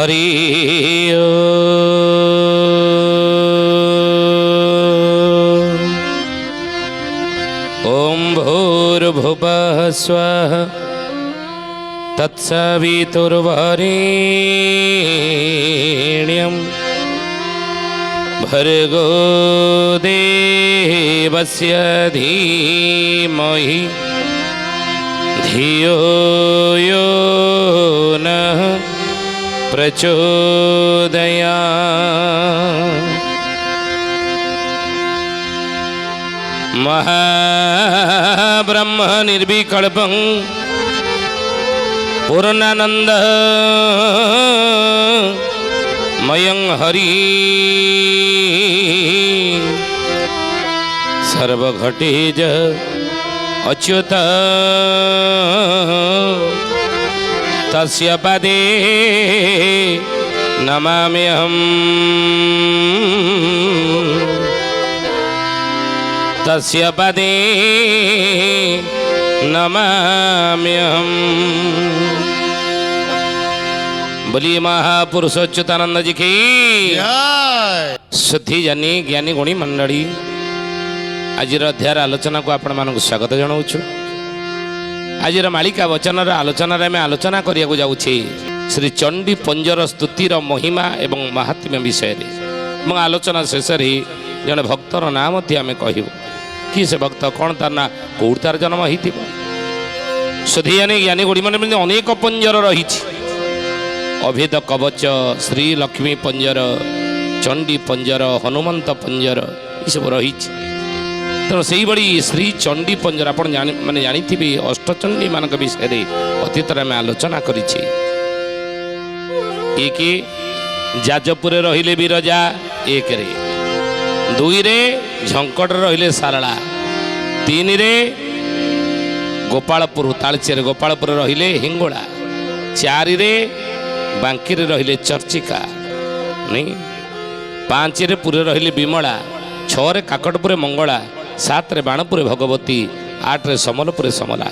हरि ओम भूर्भुवः स्वः तत्सवितुर्वरेण्यं भर्गो देवस्य धीमहि धियो यो नः प्रचोदयात्। महाब्रह्म निर्विकल्पं पूर्णानंद मयं हरि सर्वघटेज अच्युत तस्य पदे नमाम्यहम् तस्य पदे नमाम्यहम्। बोलिए महापुरुष अच्युतानंद जी की शुद्धि जानी ज्ञानी गुणी मंडली आज अध्याय आलोचना को आपण मानक स्वागत जनाऊँ। आज मालिका वचन आलोचन आलोचना करने जाऊँचे श्री चंडी पंजर स्तुतिर महिमा एवं महात्म्य विषय में। आलोचना शेष जड़े भक्तर नाम आम कहूँ कि से भक्त कौन तार ना कौड़ तार जन्म हो सुधियानी ज्ञानी गुड़ी मन अनेक पंजर रही अभेद कवच श्री लक्ष्मी पंजर चंडी पंजर हनुमंत पंजर ये सब रही तेणु से बड़ी श्री चंडी पंजर आप मैंने जानी अष्टचंडी मान विषय अतीत में आलोचना करी जाजपुर रहिले बिरजा एक रे दुई रे झंकट रहिले सारला तीन रे गोपालपुर तालचेर गोपालपुर रहिले हिंगोला चारि रे बांकी रे रहिले चर्चिका नहीं पांच रे पुरे रहिले बिमला छः रे काकटपुर मंगला सात रे बाणपुर भगवती आठ रे समलपुर समला।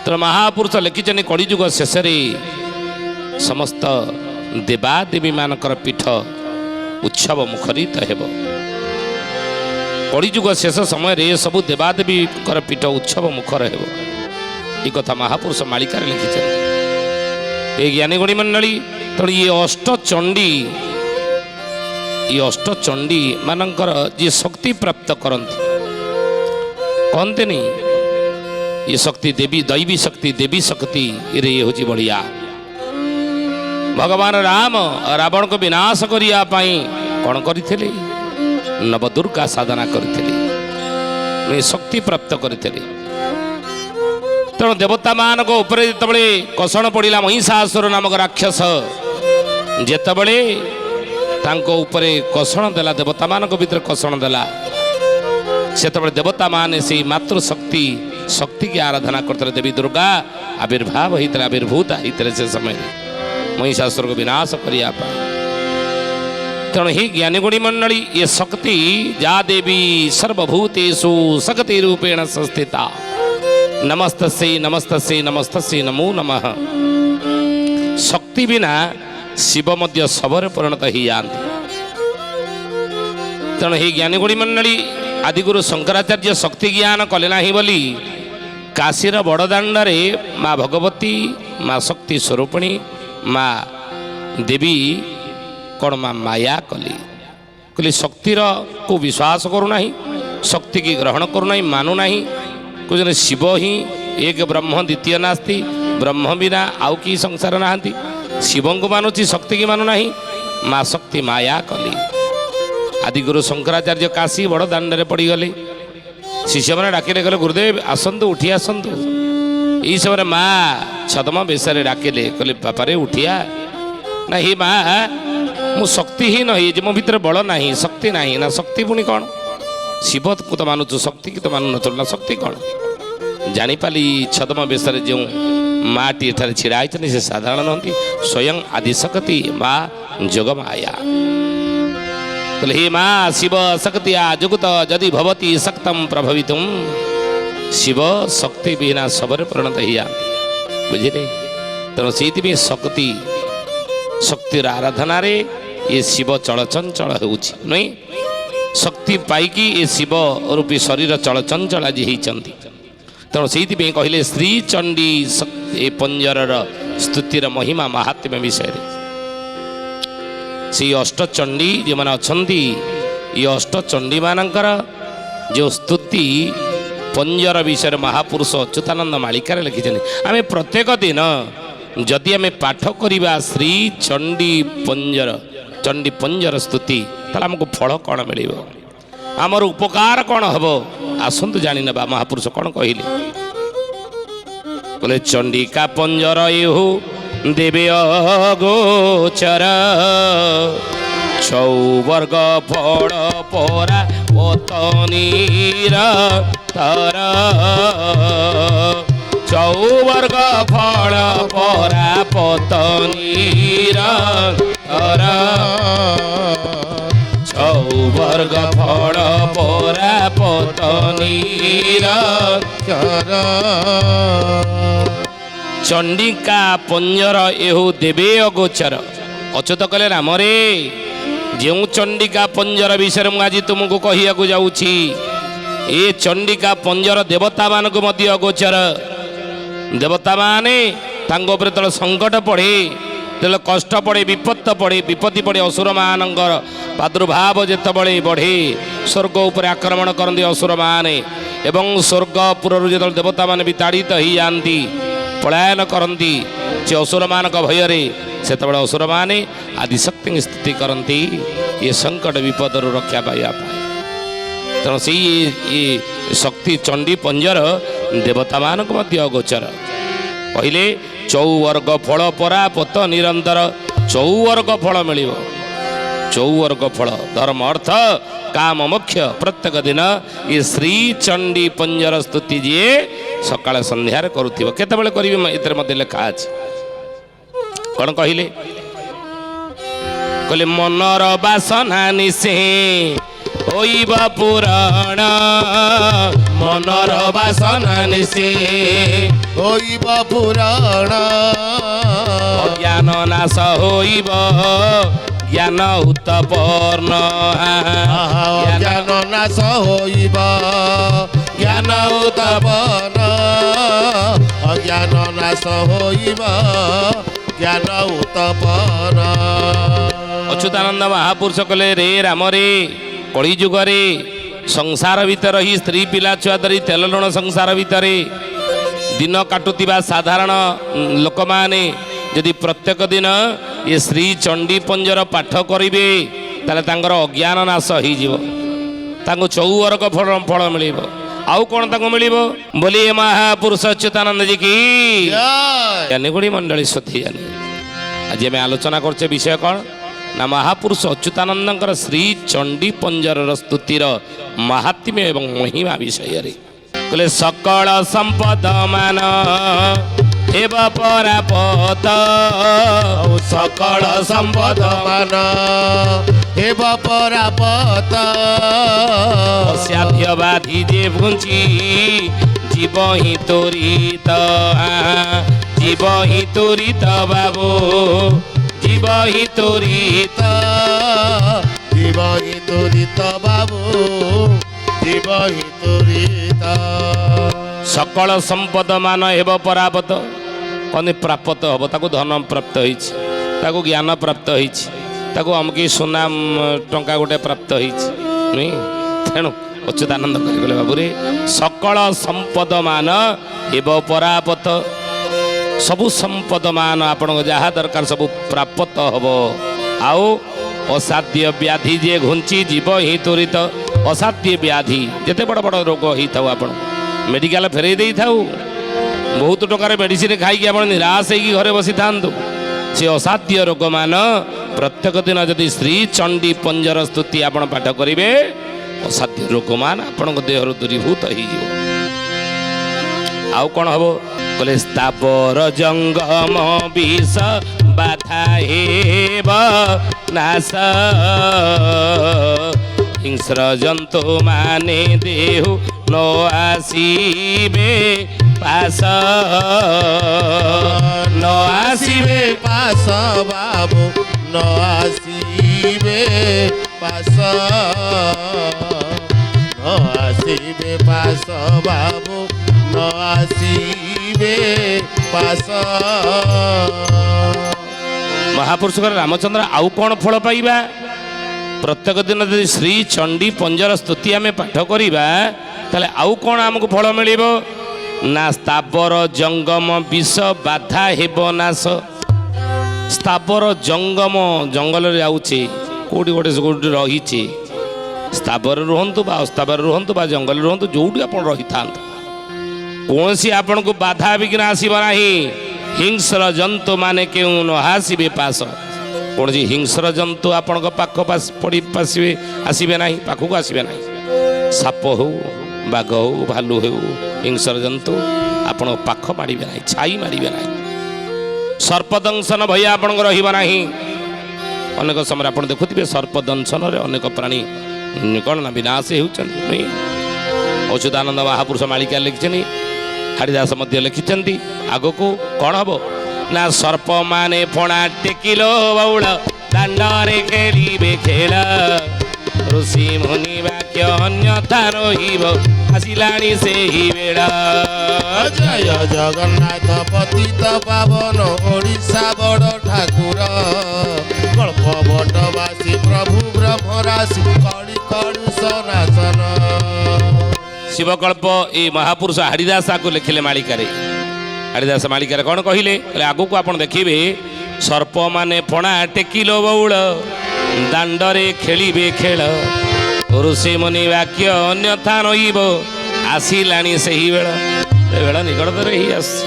तो महापुरुष लिखिचनि कलिजुग शेष समस्त देवादेवी मानकर पीठ उत्सव मुखरित हेब। कलिजुग शेष समय सबु देवादेवी पीठ उत्सव मुखर हेब ये कथा महापुरुष मालिकार लिखिचनि ये ज्ञानी गुणी मंडली। तो ये अष्टचंडी मानकर जी शक्ति प्राप्त करती कहते नहीं ये शक्ति देवी दैवी शक्ति देवी शक्ति ये हूँ बढ़िया। भगवान राम रावण को विनाश करने कौन करते नवदुर्गा साधना करते शक्ति प्राप्त करते। तेणु देवता मान को ऊपर जिते कषण पड़ा महिषासुर नामक राक्षस जितेबले ऊपर कषण देला देवता मान भीतर कषण देला से देवता मान से मातृशक्ति शक्ति की आराधना करते देवी दुर्गा आविर्भाव होता आविर्भूत होते से समय महिषासुर को विनाश करने। तेणु ही ज्ञानीगुणी मंडली ये शक्ति जा देवी सर्वभूतेषु शक्ति रूपेण संस्थिता नमस्तस्यै नमस्तस्यै नमस्तस्यै नमो नमः। शक्ति बिना शिव मध्य शबर परिणत हो जाती। तेणु ही ज्ञानीगुणी मंडली आदिगुरु शंकराचार्य शक्ति ज्ञान कले ना बोली काशीर बड़दाण्डे माँ भगवती माँ शक्ति स्वरूपिणी माँ देवी कौन माँ माया कली कहली शक्तिर को विश्वास करूना शक्ति की ग्रहण करूना मानु ना कहते शिव ही एक ब्रह्म द्वितीय नास्ति ब्रह्म बिना आउ कि संसार नहांती शिव को मानुची शक्ति की मानु ना माँ शक्ति माया कली। आदिगुरु शंकराचार्य काशी बड़ दाण्डे पड़गले शिष्य मैंने डाकिले कहले गुरुदेव आसतु उठी आसतु यही समय माँ छदम बेसरे डाकिले कहले बापारे उठिया ना ही माँ मु शक्तिहीन हो मो भीतर बल ना शक्ति ना ना शक्ति पुणी कौन शिव को तो मानुचु शक्ति की तो मानु न ना शक्ति कौन जानीपाली छदम बेसरे जो माटी एठारे छिड़ा होती से साधारण नहंती स्वयं आदिशक्ति माँ जोगमाया। हे माँ शिव शक्तिया जुगत जदि भवती शक्तम प्रभवितुम शिव शक्ति बिना सबरे परिणत हो जाती बुझे तेणु से शक्ति ଶକ୍ତିର ଆରାଧନାରେ ଏ ଶିବ ଚଳଚଞ୍ଚଳ ହେଉଛି ନୁହେଁ। ଶକ୍ତି ପାଇକି ଏ ଶିବ ରୂପୀ ଶରୀର ଚଳଚଞ୍ଚଳ ଆଜି ହେଇଛନ୍ତି। ତେଣୁ ସେଇଥିପାଇଁ କହିଲେ ଶ୍ରୀ ଚଣ୍ଡୀ ଏ ପଞ୍ଜରର ସ୍ତୁତିର ମହିମା ମାହାତ୍ମ୍ୟ ବିଷୟରେ। ସେଇ ଅଷ୍ଟଚଣ୍ଡୀ ଯେଉଁମାନେ ଅଛନ୍ତି, ଏ ଅଷ୍ଟଚଣ୍ଡୀମାନଙ୍କର ଯେଉଁ ସ୍ତୁତି ପଞ୍ଜର ବିଷୟରେ ମହାପୁରୁଷ ଅଚ୍ୟୁତାନନ୍ଦ ମାଳିକାରେ ଲେଖିଛନ୍ତି। ଆମେ ପ୍ରତ୍ୟେକ ଦିନ ଯଦି ଆମେ ପାଠ କରିବା ଶ୍ରୀ ଚଣ୍ଡୀ ପଞ୍ଜର ସ୍ତୁତି, ତାହେଲେ ଆମକୁ ଫଳ କ'ଣ ମିଳିବ, ଆମର ଉପକାର କ'ଣ ହେବ, ଆସନ୍ତୁ ଜାଣିନେବା। ମହାପୁରୁଷ କ'ଣ କହିଲେ? କହିଲେ ଚଣ୍ଡିକା ପଞ୍ଜର ଏହୁ ଦେବେ ଅଗୋଚର, ଚୌବର୍ଗ ଫଳ ପରା ପତନୀର ତର, ଚୌବର୍ଗ ଫଳ ପରା ପତନୀର ତର, ଚୌବର୍ଗ ଫଳ ପରା ପତନୀର ତର। ଚଣ୍ଡିକା ପଞ୍ଜର ଏହୁ ଦେବେ ଅଗୋଚର। ଅଚ୍ୟୁତ କଲେ ରାମରେ ଯେଉଁ ଚଣ୍ଡିକା ପଞ୍ଜର ବିଷୟରେ ମୁଁ ଆଜି ତୁମକୁ କହିବାକୁ ଯାଉଛି, ଏ ଚଣ୍ଡିକା ପଞ୍ଜର ଦେବତାମାନଙ୍କୁ ମଧ୍ୟ ଅଗୋଚର। ଦେବତାମାନେ ତାଙ୍କ ଉପରେ ଯେତେବେଳେ ସଙ୍କଟ ପଡ଼େ, ଯେତେବେଳେ କଷ୍ଟ ପଡ଼େ, ବିପତ୍ତି ପଡ଼େ, ଅସୁରମାନଙ୍କର ପ୍ରାଦୁର୍ଭାବ ଯେତେବେଳେ ବଢ଼େ, ସ୍ୱର୍ଗ ଉପରେ ଆକ୍ରମଣ କରନ୍ତି ଅସୁରମାନେ, ଏବଂ ସ୍ୱର୍ଗପୁରରୁ ଯେତେବେଳେ ଦେବତାମାନେ ବିତାଡ଼ିତ ହୋଇଯାଆନ୍ତି, ପଳାୟନ କରନ୍ତି ସେ ଅସୁରମାନଙ୍କ ଭୟରେ, ସେତେବେଳେ ଅସୁରମାନେ ଆଦିଶକ୍ତିଙ୍କୁ ସ୍ତୁତି କରନ୍ତି ଏ ସଙ୍କଟ ବିପଦରୁ ରକ୍ଷା ପାଇବା ପାଇଁ। ତେଣୁ ସେଇ ଶକ୍ତି ଚଣ୍ଡୀ ପଞ୍ଜର ଦେବତାମାନଙ୍କୁ ମଧ୍ୟ ଅଗୋଚର। କହିଲେ ଚୌବର୍ଗ ଫଳ ପରା ପତ ନିରନ୍ତର, ଚୌବର୍ଗ ଫଳ ମିଳିବ। ଚୌବର୍ଗ ଫଳ ଧର୍ମ ଅର୍ଥ କାମ ମୋକ୍ଷ ପ୍ରତ୍ୟେକ ଦିନ ଏ ଶ୍ରୀ ଚଣ୍ଡୀ ପଞ୍ଜର ସ୍ତୁତି ଯିଏ ସକାଳେ ସନ୍ଧ୍ୟାରେ କରୁଥିବ। କେତେବେଳେ କରିବେ ଏଥିରେ ମଧ୍ୟ ଲେଖା ଅଛି। କ'ଣ କହିଲେ? କହିଲେ ମନର ବାସନା ନିଶେ ହୋଇବ ପୁରାଣ, ମନର ବାସନା ନିଶେ ହୋଇବ ପୁରାଣ, ଅଜ୍ଞାନ ନାଶ ହୋଇବ ଜ୍ଞାନ ଉତ୍ତପର୍ଣ୍ଣ, ଜ୍ଞାନ ନାଶ ହୋଇବ ଜ୍ଞାନ ଉତ୍ତପର୍ଣ୍ଣ, ଅଜ୍ଞାନ ନାଶ ହୋଇବ ଜ୍ଞାନ ଉତ୍ତପର୍ଣ୍ଣ। ଅଚ୍ୟୁତାନନ୍ଦ ମହାପୁରୁଷ କଲେ ରେ ରାମରେ କଳି ଯୁଗରେ ସଂସାର ଭିତରେ ରହି ସ୍ତ୍ରୀ ପିଲା ଛୁଆ ଧରି ତେଲ ଲୁଣ ସଂସାର ଭିତରେ ଦିନ କାଟୁଥିବା ସାଧାରଣ ଲୋକମାନେ ଯଦି ପ୍ରତ୍ୟେକ ଦିନ ଏ ଶ୍ରୀ ଚଣ୍ଡୀ ପଞ୍ଜର ପାଠ କରିବେ, ତାହେଲେ ତାଙ୍କର ଅଜ୍ଞାନ ନାଶ ହେଇଯିବ, ତାଙ୍କୁ ଚୌବର୍ଗ ଫଳ ମିଳିବ। ଆଉ କ'ଣ ତାଙ୍କୁ ମିଳିବ? ବୋଲି ମହାପୁରୁଷ ଅଚ୍ୟୁତାନନ୍ଦ ଜୀ କି ଜ୍ଞାନୀଗୁଣୀ ମଣ୍ଡଳୀ ସ୍ୱତି ଜାନି। ଆଜି ଆମେ ଆଲୋଚନା କରୁଛେ ବିଷୟ କ'ଣ ନା ମହାପୁରୁଷ ଅଚ୍ୟୁତାନନ୍ଦଙ୍କର ଶ୍ରୀ ଚଣ୍ଡୀ ପଞ୍ଜରର ସ୍ତୁତିର ମାହାତ୍ମ୍ୟ ଏବଂ ମହିମା ବିଷୟରେ। କହିଲେ ସକଳ ସମ୍ପଦ ମାନ ହେବ ପରାପତ, ସକଳ ସମ୍ପଦ ମାନ ହେବ ପରାପତ, ଅସାଧ୍ୟ ବାଧି ଯେ ଘୁଞ୍ଚି জীব হি তরিত, জীব হি তরিত বাবু, জীব হি তরিত, জীব হি তরিত বাবু, জীব হি তরিত। সকল সম্পদ মান ହେବ ପରାପତ। କହନ୍ତି ପ୍ରାପ୍ତ ହେବ, ତାକୁ ଧନ ପ୍ରାପ୍ତ ହେଇଛି, ତାକୁ ଜ୍ଞାନ ପ୍ରାପ୍ତ ହେଇଛି, ତାକୁ ଅମକି ସୁନା ଟଙ୍କା ଗୋଟେ ପ୍ରାପ୍ତ ହେଇଛି ନୁହେଁ। ତେଣୁ ଅଚ୍ୟୁତାନନ୍ଦ କହିଲେ ବାବୁରେ ସକଳ ସମ୍ପଦ ମାନ ହେବ ପରାପତ, ସବୁ ସମ୍ପଦ ମାନ ଆପଣଙ୍କ ଯାହା ଦରକାର ସବୁ ପ୍ରାପ୍ତ ହେବ। ଆଉ ଅସାଧ୍ୟ ବ୍ୟାଧି ଯିଏ ଘୁଞ୍ଚି ଯିବ ହିଁ ତ୍ୱରିତ। ଅସାଧ୍ୟ ବ୍ୟାଧି ଯେତେ ବଡ଼ ବଡ଼ ରୋଗ ହେଇଥାଉ, ଆପଣ ମେଡ଼ିକାଲ ଫେରେଇ ଦେଇଥାଉ, ବହୁତ ଟଙ୍କାର ମେଡ଼ିସିନ ଖାଇକି ଆପଣ ନିରାଶ ହେଇକି ଘରେ ବସିଥାନ୍ତୁ, ସେ ଅସାଧ୍ୟ ରୋଗମାନ ପ୍ରତ୍ୟେକ ଦିନ ଯଦି ଶ୍ରୀ ଚଣ୍ଡୀ ପଞ୍ଜର ସ୍ତୁତି ଆପଣ ପାଠ କରିବେ, ଅସାଧ୍ୟ ରୋଗମାନ ଆପଣଙ୍କ ଦେହରୁ ଦୂରୀଭୂତ ହେଇଯିବ। ଆଉ କ'ଣ ହେବ? କହିଲେ ସ୍ଥାବର ଜଙ୍ଗମ ବିଷ ବାଧା ହେବ ନାଶ, ହିଂସ୍ର ଜନ୍ତୁ ମାନେ ଦେହୁ ନ ଆସିବେ ପାଶ, ନ ଆସିବେ ପାଶ ବାବୁ, ନ ଆସିବେ ପାଶ ନ ଆସିବେ ପାଶ ବାବୁ ନ ଆସିବେ ପାଶ। ମହାପୁରୁଷଙ୍କର ରାମଚନ୍ଦ୍ର ଆଉ କ'ଣ ଫଳ ପାଇବା? ପ୍ରତ୍ୟେକ ଦିନ ଯଦି ଶ୍ରୀ ଚଣ୍ଡୀ ପଞ୍ଜର ସ୍ତୁତି ଆମେ ପାଠ କରିବା ତାହେଲେ ଆଉ କ'ଣ ଆମକୁ ଫଳ ମିଳିବ? ନା ସ୍ଥାବର ଜଙ୍ଗମ ବିଷ ବାଧା ହେବ ନାଶ। ସ୍ଥାବର ଜଙ୍ଗମ ଜଙ୍ଗଲରେ ଯାଉଛି କେଉଁଠି ଗୋଟେ ରହିଛି, ସ୍ଥାବରରେ ରୁହନ୍ତୁ ବା ଅସ୍ଥାବରରେ ରୁହନ୍ତୁ ବା ଜଙ୍ଗଲରେ ରୁହନ୍ତୁ, ଯେଉଁଠି ଆପଣ ରହିଥାନ୍ତୁ କୌଣସି ଆପଣଙ୍କୁ ବାଧା ବିଘ୍ନ ଆସିବ ନାହିଁ। ହିଂସ୍ର ଜନ୍ତୁ ମାନେ କେଉଁ ନ ଆସିବେ ପାଶ। କୌଣସି ହିଂସ୍ର ଜନ୍ତୁ ଆପଣଙ୍କ ପାଖ ଆସିବେ ନାହିଁ, ପାଖକୁ ଆସିବେ ନାହିଁ। ସାପ ହେଉ ବାଘ ହେଉ ଭାଲୁ ହେଉ ହିଂସ୍ର ଜନ୍ତୁ ଆପଣଙ୍କ ପାଖ ମାଡ଼ିବେ ନାହିଁ, ଛାଇ ମାଡ଼ିବେ ନାହିଁ। ସର୍ପଦଂଶନ ଭୟ ଆପଣଙ୍କ ରହିବ ନାହିଁ। ଅନେକ ସମୟରେ ଆପଣ ଦେଖୁଥିବେ ସର୍ପଦଂଶନରେ ଅନେକ ପ୍ରାଣୀ କ'ଣ ନା ବିନାଶ ହେଉଛନ୍ତି। ଅଚ୍ୟୁତାନନ୍ଦ ମହାପୁରୁଷ ମାଳିକା ଲେଖିଛନ୍ତି, ହାଡ଼ିଦାସ ମଧ୍ୟ ଲେଖିଛନ୍ତି। ଆଗକୁ କ'ଣ ହବ ନା ସର୍ପମାନେ ଫଣା ଟେକିଲୋ ବଉଳ ଦାଣ୍ଡରେ ଖେଳିବେ ଖେଳ। ଋଷି ମୁନି ବାକ୍ୟ ଅନ୍ୟଥା ରହିବ ଆସିଲାଣି ସେହି ବେଳ। ଜୟ ଜଗନ୍ନାଥ ପତିତ ପାବନ ଓଡ଼ିଶା ବଡ଼ ଠାକୁର କଳ୍ପ ବଟବାସୀ ପ୍ରଭୁ ବ୍ରହ୍ମରାଶି କଳି କଳୁ ସନାତନ। ଶିବକଳ୍ପ ଏଇ ମହାପୁରୁଷ ହାଡ଼ିଦାସକୁ ଲେଖିଲେ ମାଳିକାରେ। ହାଡ଼ିଦାସ ମାଳିକାରେ କ'ଣ କହିଲେ? ଆଗକୁ ଆପଣ ଦେଖିବେ ସର୍ପମାନେ ଫଣା ଟେକିଲୋ ବଉଳ ଦାଣ୍ଡରେ ଖେଳିବେ ଖେଳ। ଋଷି ମୁନି ବାକ୍ୟ ଅନ୍ୟଥା ରହିବ ଆସିଲାଣି ସେହି ବେଳ। ଏ ବେଳ ନିକଟରେ ହିଁ ଆସିଛି।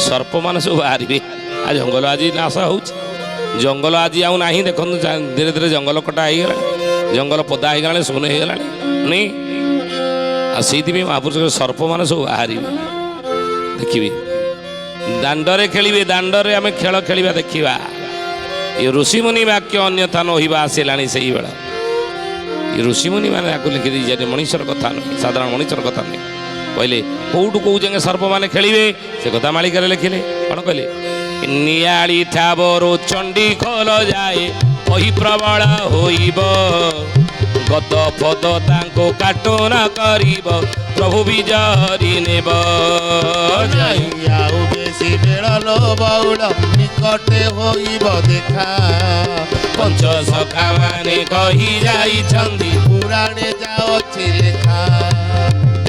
ସର୍ପମାନେ ସବୁ ବାହାରିବେ। ଆଉ ଜଙ୍ଗଲ ଆଜି ନାଶ ହେଉଛି, ଜଙ୍ଗଲ ଆଜି ଆଉ ନାହିଁ। ଦେଖନ୍ତୁ ଧୀରେ ଧୀରେ ଜଙ୍ଗଲ କଟା ହେଇଗଲାଣି, ଜଙ୍ଗଲ ପଦା ହେଇଗଲାଣି, ଶୂନ ହେଇଗଲାଣି ନାଇଁ। ଆଉ ସେଇଥିପାଇଁ ମହାପୁରୁଷ ସର୍ପମାନେ ସବୁ ବାହାରିବେ। ଦେଖିବେ ଦାଣ୍ଡରେ ଖେଳିବେ, ଦାଣ୍ଡରେ ଆମେ ଖେଳ ଖେଳିବା ଦେଖିବା। ଏ ଋଷିମୁନି ବାକ୍ୟ ଅନ୍ୟଥା ନହିବା ଆସିଲାଣି ସେହି ବେଳ। ଏ ଋଷିମୁନି ମାନେ ଆକୁ ଲେଖିଦେଇଛନ୍ତି, ମଣିଷର କଥା ନୁହେଁ, ସାଧାରଣ ମଣିଷର କଥା ନୁହେଁ। କହିଲେ କୋଉଠୁ କୋଉ ଯାଏଁ ସର୍ପମାନେ ଖେଳିବେ ସେ କଥା ମାଳିକାରେ ଲେଖିଲେ। କ'ଣ କହିଲେ? ନିଆଳି ଠାବରୁ ଚଣ୍ଡୀ ଖୋଲ ଯାଏ କହି ପ୍ରବଳ ହୋଇବ। ଗଦ ପଦ ତାଙ୍କୁ କାଟୁନ କରିବ ପ୍ରଭୁ ବିଜରି ନେବ। ଆଉ ବେଶୀ ବେଳ ଲୋ ବଉଳ ନିକଟେ ହୋଇବ ଦେଖା। ପଞ୍ଚ ସଖା ମାନେ କହି ଯାଇଛନ୍ତି ପୁରାଣେ ଯାଉଛି ଲେଖା।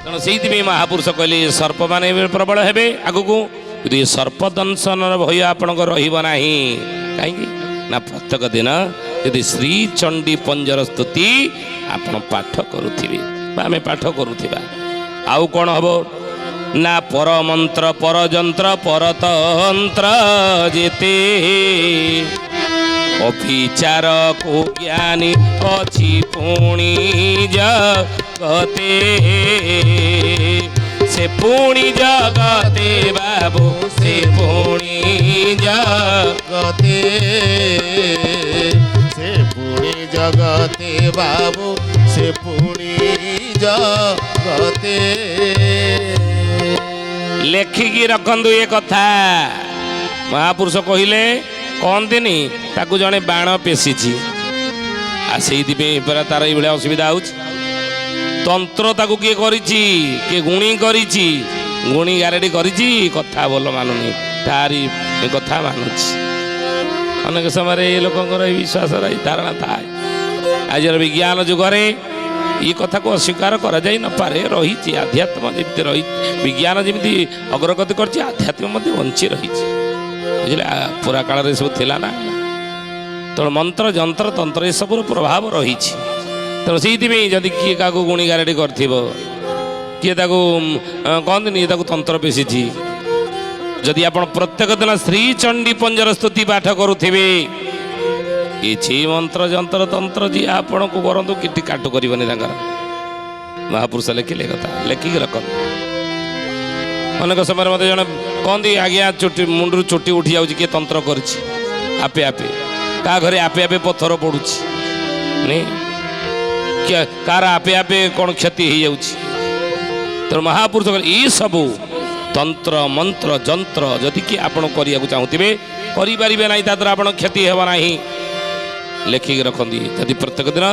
ତେଣୁ ସେଇଥିପାଇଁ ମହାପୁରୁଷ କହିଲେ ସର୍ପମାନେ ପ୍ରବଳ ହେବେ ଆଗକୁ। କିନ୍ତୁ ଏ ସର୍ପଦଂଶନର ଭୟ ଆପଣଙ୍କ ରହିବ ନାହିଁ। କାହିଁକି ନା ପ୍ରତ୍ୟେକ ଦିନ ଯଦି ଶ୍ରୀ ଚଣ୍ଡୀ ପଞ୍ଜର ସ୍ତୁତି ଆପଣ ପାଠ କରୁଥିବେ ବା ଆମେ ପାଠ କରୁଥିବା, ଆଉ କ'ଣ ହବ ନା ପରମନ୍ତ୍ର ପରଯନ୍ତ୍ର ପରତନ୍ତ୍ର ଯେତେ ଅଭିଚାର କୁ ଜ୍ଞାନୀ ଅଛି ପୁଣି ଜଗତେ। ସେ ପୁଣି ଜଗତେ ବାବୁ ସେ ପୁଣି ଜଗତେ। ସେ ପୁଣି ଜଗତେ ବାବୁ ସେ ପୁଣି ଜଗତେ। ଲେଖିକି ରଖନ୍ତୁ ଏ କଥା। ମହାପୁରୁଷ କହିଲେ କହନ୍ତିନି ତାକୁ ଜଣେ ବାଣ ପେଶିଛି, ଆଉ ସେଇଥିପାଇଁ ପରା ତାର ଏଇଭଳିଆ ଅସୁବିଧା ହେଉଛି। ତନ୍ତ୍ର ତାକୁ କିଏ କରିଛି? କିଏ ଗୁଣି କରିଛି, ଗୁଣି ଗାରେଡ଼ି କରିଛି। କଥା ଭଲ ମାନୁନି, ତାରି କଥା ମାନୁଛି। ଅନେକ ସମୟରେ ଏ ଲୋକଙ୍କର ଏ ବିଶ୍ୱାସ ରହି ଧାରଣା ଥାଏ। ଆଜିର ବିଜ୍ଞାନ ଯୁଗରେ ଏ କଥାକୁ ଅସ୍ୱୀକାର କରାଯାଇ ନପାରେ। ରହିଛି ଆଧ୍ୟାତ୍ମ ଯେମିତି ରହିଛି, ବିଜ୍ଞାନ ଯେମିତି ଅଗ୍ରଗତି କରିଛି, ଆଧ୍ୟାତ୍ମ ମଧ୍ୟ ବଞ୍ଚି ରହିଛି। ବୁଝିଲେ, ପୁରା କାଳରେ ସବୁ ଥିଲା ନା। ତେଣୁ ମନ୍ତ୍ର ଯନ୍ତ୍ର ତନ୍ତ୍ର ଏସବୁର ପ୍ରଭାବ ରହିଛି। ତେଣୁ ସେଇଥିପାଇଁ ଯଦି କିଏ କାହାକୁ ଗୁଣି ଗାରେଡ଼ି କରିଥିବ, କିଏ ତାକୁ କହନ୍ତିନି ତାକୁ ତନ୍ତ୍ର ପେଶିଛି। ଯଦି ଆପଣ ପ୍ରତ୍ୟେକ ଦିନ ଶ୍ରୀ ଚଣ୍ଡୀ ପଞ୍ଜର ସ୍ତୁତି ପାଠ କରୁଥିବେ, କିଛି ମନ୍ତ୍ର ଯନ୍ତ୍ର ତନ୍ତ୍ର ଯିଏ ଆପଣଙ୍କୁ କରନ୍ତୁ କିଛି କାଟୁ କରିବନି ତାଙ୍କର। ମହାପୁରୁଷ ଲେଖିଲେ କଥା, ଲେଖିକି ରଖନ୍ତୁ। ଅନେକ ସମୟରେ ମୋତେ ଜଣେ କହନ୍ତି ଆଜ୍ଞା ଚୁଟି ମୁଣ୍ଡରୁ ଚୁଟି ଉଠି ଯାଉଛି, କିଏ ତନ୍ତ୍ର କରିଛି ଆପେ ଆପେ। କାହା ଘରେ ଆପେ ଆପେ ପଥର ପଡ଼ୁଛି, କାହାର ଆପେ ଆପେ କ'ଣ କ୍ଷତି ହେଇଯାଉଛି। ତେଣୁ ମହାପୁରୁଷ ଏଇସବୁ ତନ୍ତ୍ର ମନ୍ତ୍ର ଯନ୍ତ୍ର ଯଦି କି ଆପଣ କରିବାକୁ ଚାହୁଁଥିବେ କରିପାରିବେ ନାହିଁ, ତା ଦ୍ୱାରା ଆପଣ କ୍ଷତି ହେବ ନାହିଁ। ଲେଖିକି ରଖନ୍ତି ଯଦି ପ୍ରତ୍ୟେକ ଦିନ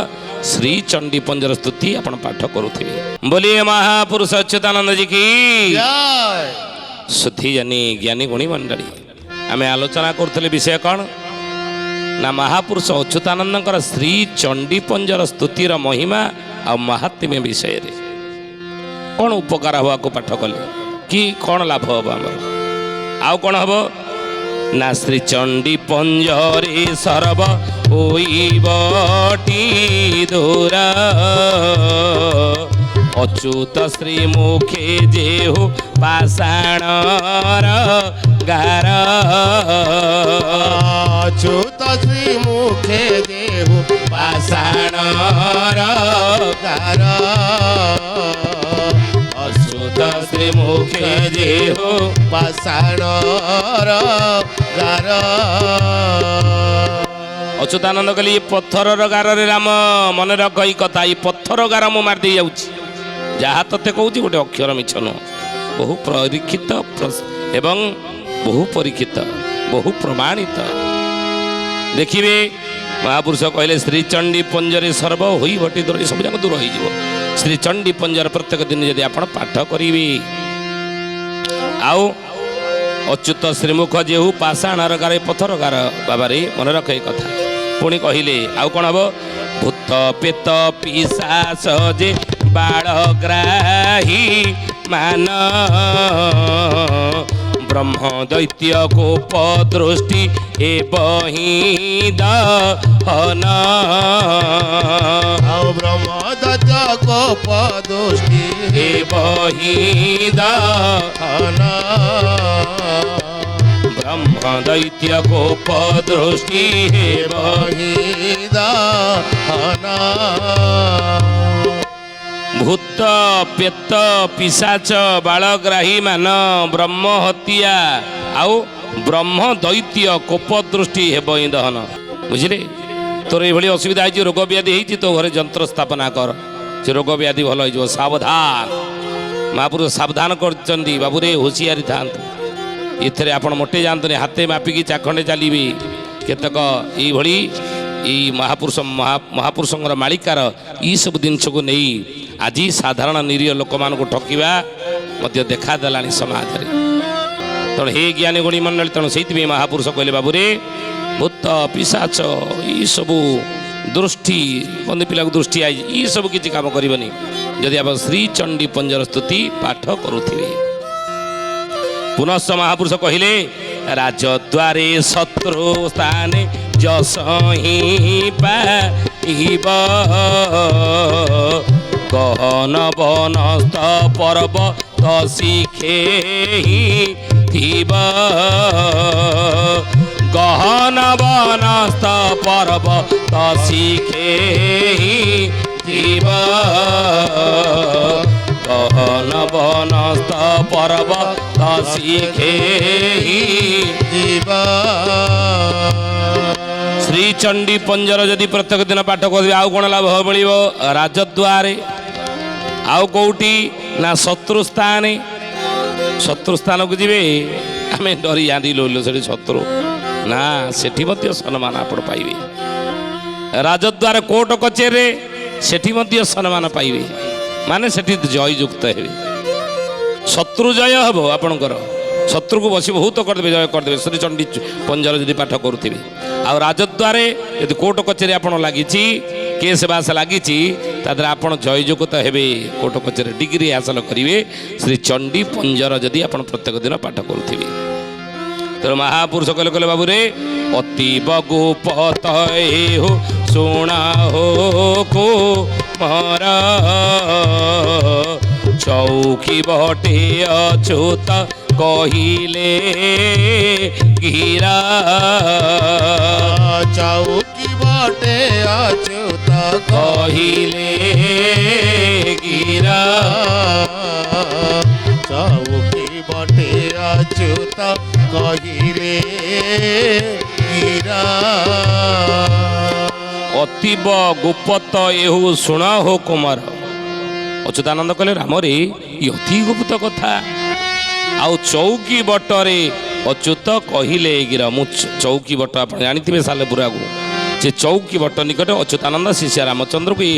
ଶ୍ରୀ ଚଣ୍ଡୀ ପଞ୍ଜର ସ୍ତୁତି ଆପଣ ପାଠ କରୁଥିବେ। ବୋଲିଏ ମହାପୁରୁଷ ଅଚ୍ୟୁତାନନ୍ଦ ଜୀ କି ଜୟ। ସୁଧୀଜନୀ ଜ୍ଞାନୀ ଗୁଣୀ ମଣ୍ଡଳୀ। ଆମେ ଆଲୋଚନା କରୁଥିଲେ ବିଷୟ କ'ଣ ନା ମହାପୁରୁଷ ଅଚ୍ୟୁତାନନ୍ଦଙ୍କର ଶ୍ରୀ ଚଣ୍ଡୀ ପଞ୍ଜର ସ୍ତୁତିର ମହିମା ଆଉ ମାହାତ୍ମ୍ୟ ବିଷୟରେ। କ'ଣ ଉପକାର ହେବ ଆକୁ ପାଠ କଲେ କି କ'ଣ ଲାଭ ହେବ ଆମର ଆଉ କ'ଣ ହେବ ନା ଶ୍ରୀ ଚଣ୍ଡୀ ପଞ୍ଜରେ ସର୍ବ ହୋଇବଟି ଦୂର ଅଚ୍ୟୁତ ଶ୍ରୀ ମୁଖେ ଯେହୁ ପାଷାଣର ଗାର ଅଚ୍ୟୁତ ଶ୍ରୀ ମୁଖେ ଦେହୁ ପାଷାଣର ଗାର ଅଚ୍ୟୁତ ଶ୍ରୀ ମୁଖେ ଯେହୁ ପାଷାଣର ଗାର। ଅଚ୍ୟୁତାନନ୍ଦ କହିଲେ ଏ ପଥରର ଗାରରେ ରାମ ମନେ ରଖ ଏଇ କଥା ଏଇ ପଥର ଗାର ମୁଁ ମାରିଦେଇ ଯାଉଛି ଯାହା ତତେ କହୁଛି ଗୋଟେ ଅକ୍ଷର ମିଛ ନୁହଁ ବହୁ ପରୀକ୍ଷିତ ଏବଂ ବହୁ ପରୀକ୍ଷିତ ବହୁ ପ୍ରମାଣିତ। ଦେଖିବେ ମହାପୁରୁଷ କହିଲେ ଶ୍ରୀଚଣ୍ଡୀ ପଞ୍ଜରେ ସର୍ବ ହୋଇ ଭଟି ଦୂର ସବୁ ଯାକ ଦୂର ହେଇଯିବ। ଶ୍ରୀଚଣ୍ଡୀ ପଞ୍ଜର ପ୍ରତ୍ୟେକ ଦିନ ଯଦି ଆପଣ ପାଠ କରିବେ ଆଉ ଅଚ୍ୟୁତ ଶ୍ରୀମୁଖ ଯେହୁ ପାଷାଣର ଗାର ପଥର ଗାର ବାବାରେ ମନେ ରଖ ଏ କଥା। ପୁଣି କହିଲେ ଆଉ କ'ଣ ହବ ଭୂତ ପେତ ପିଶାଚ ଯେ ବାଳଗ୍ରାହୀ ମାନ ବ୍ରହ୍ମ ଦୈତ୍ୟ କୋପ ଦୃଷ୍ଟି ଏବହି ଦହନ ଆଉ ବ୍ରହ୍ମଦତ୍ତ କୋପ ଦୃଷ୍ଟି ଏବହି ଦହନ ବ୍ରହ୍ମ ଦୈତ୍ୟ କୋପ ଦୃଷ୍ଟି ବହି ଦହନ ଭୂତ ପେତ ପିଶାଚ ବାଳଗ୍ରାହୀ ମାନ ବ୍ରହ୍ମ ହତ୍ୟା ଆଉ ବ୍ରହ୍ମ ଦୈତ୍ୟ କୋପ ଦୃଷ୍ଟି ହେବ ହିଁ ଦହନ। ବୁଝିଲେ ତୋର ଏଇଭଳି ଅସୁବିଧା ହେଇଛି ରୋଗ ବ୍ୟାଧି ହେଇଛି ତୋ ଘରେ ଯନ୍ତ୍ର ସ୍ଥାପନା କର ସେ ରୋଗ ବ୍ୟାଧି ଭଲ ହେଇଯିବ। ସାବଧାନ ମହାପୁରୁଷ ସାବଧାନ କରିଛନ୍ତି ବାବୁରେ ହୁସିଆରି ଥାଆନ୍ତୁ ଏଥିରେ ଆପଣ ମୋଟେ ଯାଆନ୍ତୁନି ହାତେ ମାପିକି ଚାଖଣ୍ଡେ ଚାଲିବେ। କେତେକ ଏଇଭଳି ଏଇ ମହାପୁରୁଷଙ୍କର ମାଳିକାର ଏଇସବୁ ଜିନିଷକୁ ନେଇ ଆଜି ସାଧାରଣ ନିରୀହ ଲୋକମାନଙ୍କୁ ଠକିବା ମଧ୍ୟ ଦେଖାଦେଲାଣି ସମାଜରେ। ତେଣୁ ହେ ଜ୍ଞାନୀ ଗୁଣୀ ମଣ୍ଡଳୀ ତେଣୁ ସେଇଥିପାଇଁ ମହାପୁରୁଷ କହିଲେ ବାବୁରେ ଭୂତ ପିଶାଚ ଏଇସବୁ ଦୃଷ୍ଟି ବନ୍ଧୁ ପିଲାକୁ ଦୃଷ୍ଟି ଆଇଛି ଏଇସବୁ କିଛି କାମ କରିବନି ଯଦି ଆପଣ ଶ୍ରୀଚଣ୍ଡୀ ପଞ୍ଜର ସ୍ତୁତି ପାଠ କରୁଥିବେ। ପୁନଶ୍ଚ ମହାପୁରୁଷ କହିଲେ ରାଜଦ୍ୱାରେ ଶତ୍ରୁ ସ୍ଥାନେ ଯଶ ହିଁ ପାଇବ ଗହନ ବନସ୍ତ ପର୍ବତ ଶିଖେ ହିଁ ଥିବ ଗହନ ବନସ୍ତ ପର୍ବତ ଶିଖେ ହିଁ ଥିବ ଗହନ ବନସ୍ତ ପର୍ବତ ଶିଖେ ହିଁ ଯିବ। ଶ୍ରୀଚଣ୍ଡୀ ପଞ୍ଜର ଯଦି ପ୍ରତ୍ୟେକ ଦିନ ପାଠ କରିବେ ଆଉ କ'ଣ ଲାଭ ମିଳିବ ରାଜଦ୍ୱାରେ ଆଉ କେଉଁଠି ନା ଶତ୍ରୁ ସ୍ଥାନେ ଶତ୍ରୁ ସ୍ଥାନକୁ ଯିବେ ଆମେ ଡରି ଯାଆନ୍ତି ଲୋ ସେଠି ଶତ୍ରୁ ନା ସେଠି ମଧ୍ୟ ସମ୍ମାନ ଆପଣ ପାଇବେ। ରାଜଦ୍ୱାର କୋର୍ଟ କଚେରୀରେ ସେଠି ମଧ୍ୟ ସମ୍ମାନ ପାଇବେ ମାନେ ସେଠି ଜୟଯୁକ୍ତ ହେବେ ଶତ୍ରୁ ଜୟ ହେବ ଆପଣଙ୍କର ଶତ୍ରୁକୁ ବସି ବହୁତ କରିଦେବେ ଜୟ କରିଦେବେ ଶ୍ରୀଚଣ୍ଡୀ ପଞ୍ଜର ଯଦି ପାଠ କରୁଥିବେ। ଆଉ ରାଜଦ୍ୱାରେ ଯଦି କୋର୍ଟ କଚେରୀ ଆପଣ ଲାଗିଛି କେସ୍ ବାସ ଲାଗିଛି ତା ଦ୍ୱାରା ଆପଣ ଜୟଯୁକ୍ତ ହେବେ କୋର୍ଟ କଚେରୀ ଡିଗ୍ରୀ ହାସଲ କରିବେ ଶ୍ରୀଚଣ୍ଡୀ ପଞ୍ଜର ଯଦି ଆପଣ ପ୍ରତ୍ୟେକ ଦିନ ପାଠ କରୁଥିବେ। ତେଣୁ ମହାପୁରୁଷ କହିଲେ ବାବୁରେ ଅତୀବ ଗୋପତ ହୁ ଶୁଣ ହୋ କୋ ମର ଚୌକି ବଟେ ଅଚ୍ୟୁତ କହିଲେ ଗିରା ଚୌକି ବଟେ ଅଚ୍ୟୁତ କହିଲେ ଗିରା ଚୌକି ବଟେ ଅଚ୍ୟୁତ କହିଲେ ଗିରା ଅତୀବ ଗୁପ୍ତ ଏହୁ ଶୁଣ ହୋ କୁମାର। ଅଚ୍ୟୁତାନନ୍ଦ କହିଲେ ରାମରେ ଇ ଅତି ଗୁପ୍ତ କଥା ଆଉ ଚୌକି ବଟରେ ଅଚ୍ୟୁତ କହିଲେ ଗିର ମୁଁ ଚୌକି ବଟ ଆପଣ ଜାଣିଥିବେ ସାଲେପୁରାକୁ ସେ ଚୌକି ବଟ ନିକଟ ଅଚ୍ୟୁତାନନ୍ଦ ଶିଷ୍ୟ ରାମଚନ୍ଦ୍ରକୁ ଏ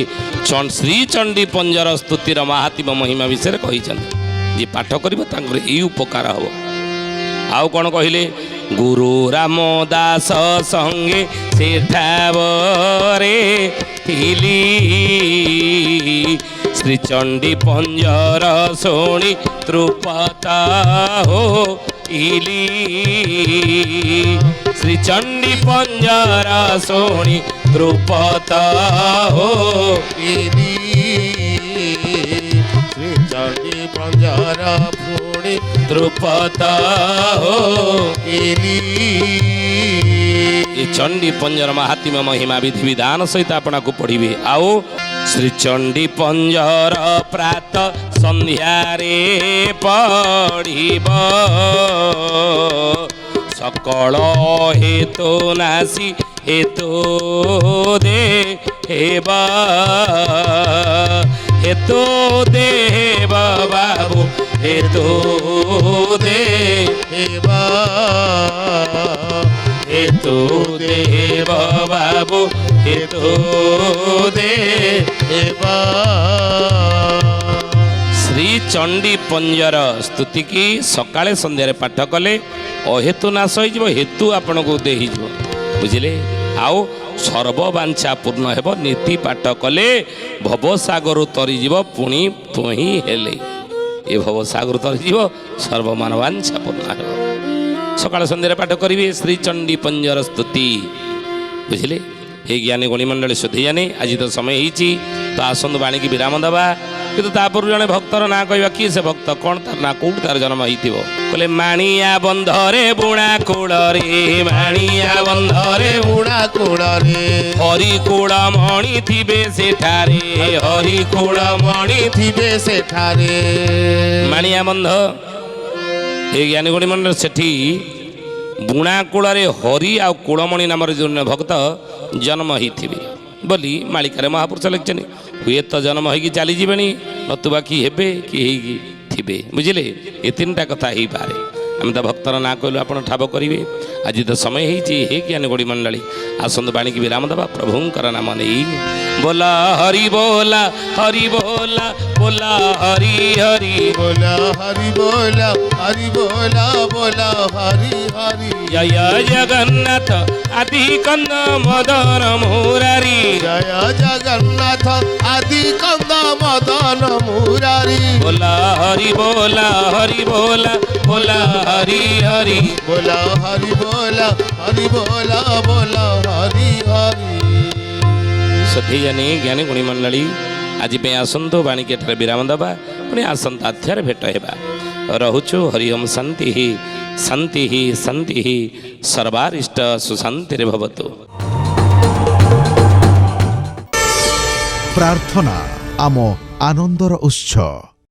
ଶ୍ରୀ ଚଣ୍ଡୀ ପଞ୍ଜର ସ୍ତୁତିର ମାହାତ୍ମ୍ୟ ମହିମା ବିଷୟରେ କହିଛନ୍ତି। ଯିଏ ପାଠ କରିବ ତାଙ୍କର ଏଇ ଉପକାର ହେବ। ଆଉ କ'ଣ କହିଲେ? ଗୁରୁ ରାମଦାସ ସଙ୍ଗେ ସେଠାବରେ ଥିଲି, ଶ୍ରୀଚଣ୍ଡୀ ପଞ୍ଜର ଶୁଣି ତୃପତ ହୋଇଲି, ଶ୍ରୀଚଣ୍ଡୀ ପଞ୍ଜର ଶୁଣି ତୃପତ ଇନି ଶ୍ରୀଚଣ୍ଡୀ ପଞ୍ଜର ପୁଣି ତୃପତ ଇନି। ଏ ଚଣ୍ଡୀ ପଞ୍ଜର ମାହାତ୍ମ୍ୟ ମହିମା ବିଧି ବିଧାନ ସହିତ ଆପଣଙ୍କୁ ପଢ଼ିବେ। ଆଉ ଶ୍ରୀଚଣ୍ଡୀ ପଞ୍ଜର ପ୍ରାତ ସନ୍ଧ୍ୟାରେ ପଢ଼ିବ, ସକଳ ହେତୁ ନାସି ହେତୁ ଦେ ହେବ, ହେତୁ ଦେବ ବାବୁ ହେତୁ ଦେ ହେବା ହେତୁ ଦେବ ବାବୁ ହେତୁ ଦେ। ହେବା। ଶ୍ରୀଚଣ୍ଡୀ ପଞ୍ଜର ସ୍ତୁତିକି ସକାଳେ ସନ୍ଧ୍ୟାରେ ପାଠ କଲେ ଅହେତୁ ନାଶ ହୋଇଯିବ, ହେତୁ ଆପଣଙ୍କୁ ଦେଇଯିବ। ବୁଝିଲେ? ଆଉ ସର୍ବବାଞ୍ଛା ପୂର୍ଣ୍ଣ ହେବ। ନୀତି ପାଠ କଲେ ଭବସାଗରରୁ ତରିଯିବ, ପୁଣି ପୁହିଁ ହେଲେ ଏ ଭବସାଗରରୁ ତରିଯିବ, ସର୍ବମାନବାଞ୍ଛା ପୂର୍ଣ୍ଣ ହେବ। ସକାଳ ସନ୍ଧ୍ୟାରେ ପାଠ କରିବେ ଶ୍ରୀଚଣ୍ଡୀ ପଞ୍ଜର ସ୍ତୁତି। ବୁଝିଲେ? ହେ ଜ୍ଞାନୀ ଗଣିମଣ୍ଡଳୀ ସୁଧୀଜାନୀ, ଆଜି ତ ସମୟ ହେଇଛି, ତ ଆସନ୍ତୁ ବାଣୀକି ବିରାମ ଦେବା। କିନ୍ତୁ ତାପରୁ ଜଣେ ଭକ୍ତର ନାଁ କହିବା। କିଏ ସେ ଭକ୍ତ? କ'ଣ ତାର ନାଁ? କୋଉଠି ତାର ଜନ୍ମ ହେଇଥିବ? କହିଲେ ମାଣିଆ ବନ୍ଧରେ ବୁଣା କୂଳରେ, ମାଣିଆ ବନ୍ଧରେ ବୁଣା କୂଳରେ ହରିକୁଳ ମଣି ଥିବେ ସେଠାରେ, ହରିକୁଳ ମଣି ଥିବେ ସେଠାରେ। ମାଣିଆ ବନ୍ଧ ଏ ଜ୍ଞାନୀ ଗଣିମଣ୍ଡଳ, ସେଠି ବୁଣା କୂଳରେ ହରି ଆଉ କୁଳମଣି ନାମରେ ଜଣେ ଭକ୍ତ ଜନ୍ମ ହେଇଥିବେ ବୋଲି ମାଳିକାରେ ମହାପୁରୁଷ ଲେଖିଛନ୍ତି। ହୁଏତ ଜନ୍ମ ହେଇକି ଚାଲିଯିବେଣି, ନତୁବା କି ହେବେ କି ହେଇକି ଥିବେ। ବୁଝିଲେ? ଏ ତିନିଟା କଥା ହେଇପାରେ। ଆମେ ତ ଭକ୍ତର ନାଁ କହିଲୁ, ଆପଣ ଠାବ କରିବେ। ଆଜି ତ ସମୟ ହେଇଛି। ହେ ଜ୍ଞାନୀ ଗୋଡ଼ି ମଣ୍ଡଳୀ, ଆସନ୍ତୁ ବାଣୀକି ବିରାମ ଦେବା ପ୍ରଭୁଙ୍କର ନାମ ନେଇ। ବୋଲା ହରି ବୋଲା, ହରି ବୋଲା, ବୋଲା ହରି ହରି, ବୋଲା ହରି ବୋଲା, ହରି ବୋଲା, ବୋଲା ହରି ହରି। ଜୟ ଜଗନ୍ନାଥ ଆଦି କନ୍ଦ ମଦନ ମୁରାରୀ, ଜୟ ଜଗନ୍ନାଥ ଆଦି କନ୍ଦ ମଦନ ମୁରାରୀ। ବୋଲା ହରି ବୋଲା, ହରି ବୋଲା, ବୋଲା ହରି ହରି, ବୋଲା ହରି ବୋଲା, ହରି ବୋଲା, ବୋଲା ହରି ହରି। ସଥେଜାନୀ ଜ୍ଞାନୀ ଗୁଣୀ ମଣ୍ଡଳୀ, ଆଜି ପାଇଁ ଆସନ୍ତୁ ବାଣୀକି ଏଠାରେ ବିରାମ ଦେବା। ପୁଣି ଆସନ୍ତା ଅଧ୍ୟାୟରେ ଭେଟ ହେବା। ରହୁଛୁ। ହରି ଓମ୍। ଶାନ୍ତି ଶାନ୍ତି ଶାନ୍ତି ସର୍ବାରିଷ୍ଟ ସୁଶାନ୍ତିରେ ଭବତୁ। ପ୍ରାର୍ଥନା ଆମ ଆନନ୍ଦର ଉତ୍ସ।